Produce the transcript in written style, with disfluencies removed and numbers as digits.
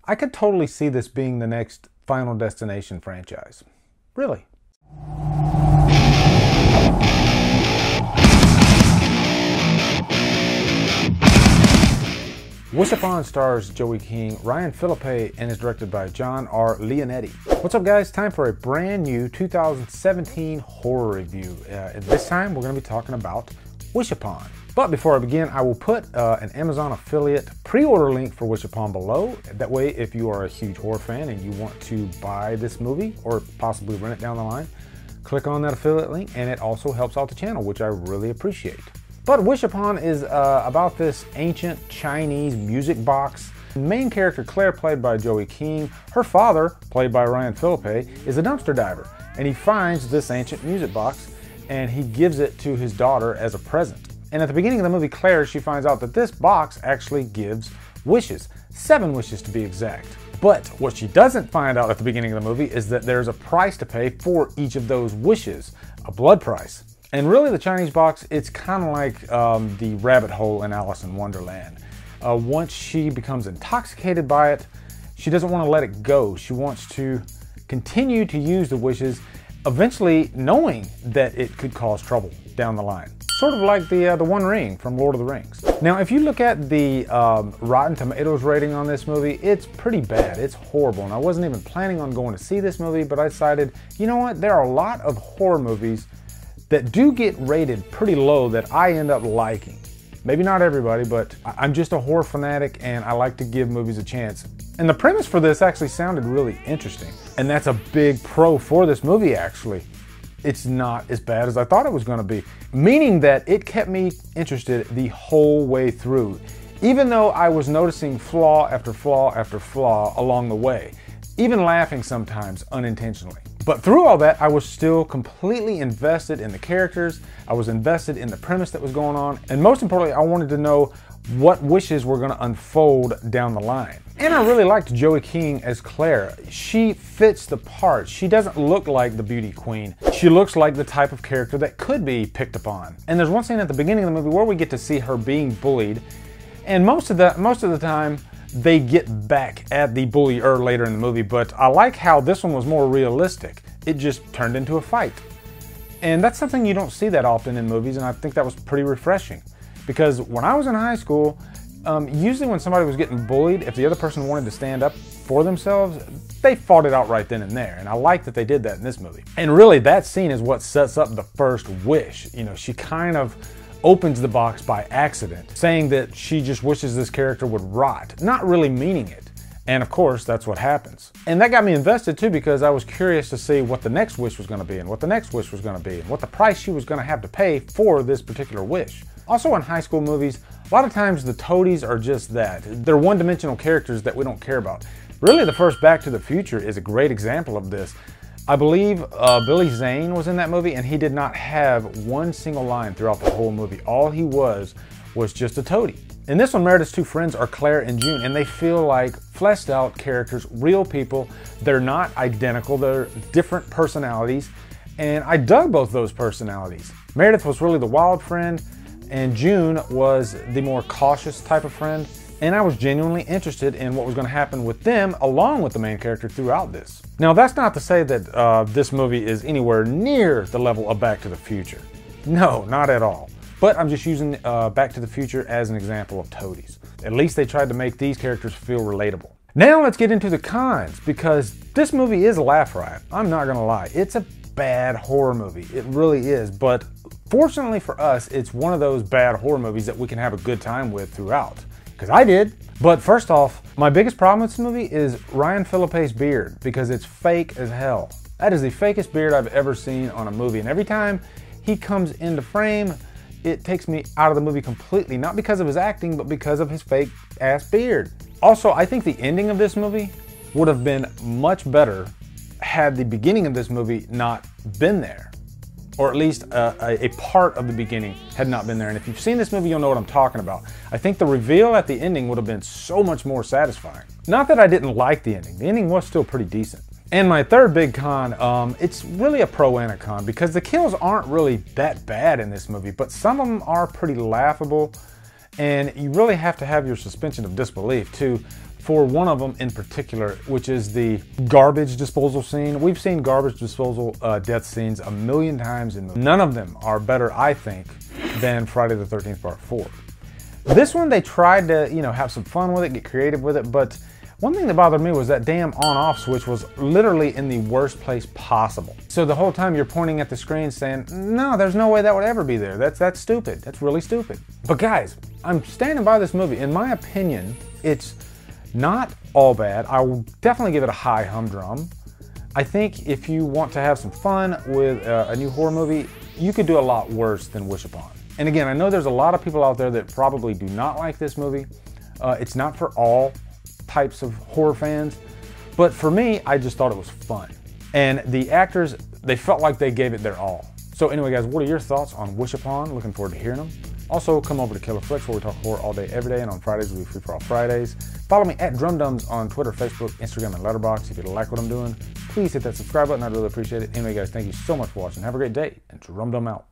I could totally see this being the next Final Destination franchise. Really. Wish Upon stars Joey King, Ryan Philippe, and is directed by John R. Leonetti. What's up, guys? Time for a brand new 2017 horror review. This time, we're going to be talking about Wish Upon. But before I begin, I will put an Amazon affiliate pre-order link for Wish Upon below. That way, if you are a huge horror fan and you want to buy this movie or possibly rent it down the line, click on that affiliate link, and it also helps out the channel, which I really appreciate. But Wish Upon is about this ancient Chinese music box. The main character, Claire, played by Joey King, her father, played by Ryan Philippe, is a dumpster diver, and he finds this ancient music box and he gives it to his daughter as a present. And at the beginning of the movie, Claire, she finds out that this box actually gives wishes, 7 wishes to be exact. But what she doesn't find out at the beginning of the movie is that there's a price to pay for each of those wishes, a blood price. And really, the Chinese box, it's kind of like the rabbit hole in Alice in Wonderland. Once she becomes intoxicated by it, she doesn't want to let it go. She wants to continue to use the wishes, eventually knowing that it could cause trouble down the line. Sort of like the One Ring from Lord of the Rings. Now, if you look at the Rotten Tomatoes rating on this movie, it's pretty bad. It's horrible. And I wasn't even planning on going to see this movie, but I decided, you know what? There are a lot of horror movies that do get rated pretty low that I end up liking. Maybe not everybody, but I'm just a horror fanatic and I like to give movies a chance. And the premise for this actually sounded really interesting. And that's a big pro for this movie, actually. It's not as bad as I thought it was going to be. Meaning that it kept me interested the whole way through, even though I was noticing flaw after flaw after flaw along the way, even laughing sometimes unintentionally. But through all that, I was still completely invested in the characters, I was invested in the premise that was going on, and most importantly, I wanted to know what wishes were going to unfold down the line. And I really liked Joey King as Claire. She fits the part. She doesn't look like the beauty queen. She looks like the type of character that could be picked upon. And there's one scene at the beginning of the movie where we get to see her being bullied, and most of the time, they get back at the bullier later in the movie, but I like how this one was more realistic. It just turned into a fight. And that's something you don't see that often in movies, and I think that was pretty refreshing. Because when I was in high school, usually when somebody was getting bullied, if the other person wanted to stand up for themselves, they fought it out right then and there. And I like that they did that in this movie. And really, that scene is what sets up the first wish. You know, she kind of opens the box by accident, saying that she just wishes this character would rot, not really meaning it. And of course, that's what happens. And that got me invested too, because I was curious to see what the next wish was going to be, and what the next wish was going to be, and what the price she was going to have to pay for this particular wish. Also, in high school movies, a lot of times the toadies are just that. They're one-dimensional characters that we don't care about. Really, the first Back to the Future is a great example of this. I believe Billy Zane was in that movie, and he did not have one single line throughout the whole movie. All he was just a toady. In this one, Meredith's 2 friends are Claire and June, and they feel like fleshed out characters, real people. They're not identical, they're different personalities, and I dug both those personalities. Meredith was really the wild friend, and June was the more cautious type of friend, and I was genuinely interested in what was going to happen with them along with the main character throughout this. Now, that's not to say that this movie is anywhere near the level of Back to the Future. No, not at all. But I'm just using Back to the Future as an example of toadies. At least they tried to make these characters feel relatable. Now let's get into the cons, because this movie is a laugh riot. I'm not gonna lie, it's a bad horror movie. It really is, but fortunately for us, it's one of those bad horror movies that we can have a good time with throughout. Because I did. But first off, my biggest problem with this movie is Ryan Philippe's beard, because it's fake as hell. That is the fakest beard I've ever seen on a movie, and every time he comes into frame, it takes me out of the movie completely, not because of his acting, but because of his fake ass beard. Also, I think the ending of this movie would have been much better had the beginning of this movie not been there. Or at least a part of the beginning had not been there. And if you've seen this movie, you'll know what I'm talking about. I think the reveal at the ending would have been so much more satisfying. Not that I didn't like the ending. The ending was still pretty decent. And my third big con, it's really a pro and a con, because the kills aren't really that bad in this movie, but some of them are pretty laughable, and you really have to have your suspension of disbelief to for one of them in particular, which is the garbage disposal scene. We've seen garbage disposal death scenes a million times, and none of them are better, I think, than Friday the 13th Part 4. This one, they tried to, have some fun with it, get creative with it, but one thing that bothered me was that damn on-off switch was literally in the worst place possible. So the whole time you're pointing at the screen saying, no, there's no way that would ever be there. That's stupid. That's really stupid. But guys, I'm standing by this movie. In my opinion, it's not all bad. I will definitely give it a high humdrum. I think if you want to have some fun with a new horror movie, you could do a lot worse than Wish Upon. And again, I know there's a lot of people out there that probably do not like this movie. It's not for all types of horror fans, but for me, I just thought it was fun. And the actors, they felt like they gave it their all. So anyway, guys, what are your thoughts on Wish Upon? Looking forward to hearing them. Also, come over to Killer Flicks, where we talk horror all day, every day, and on Fridays, we do Free For All Fridays. Follow me at Drumdums on Twitter, Facebook, Instagram, and Letterboxd. If you like what I'm doing, please hit that subscribe button. I'd really appreciate it. Anyway, guys, thank you so much for watching. Have a great day, and Drumdum out.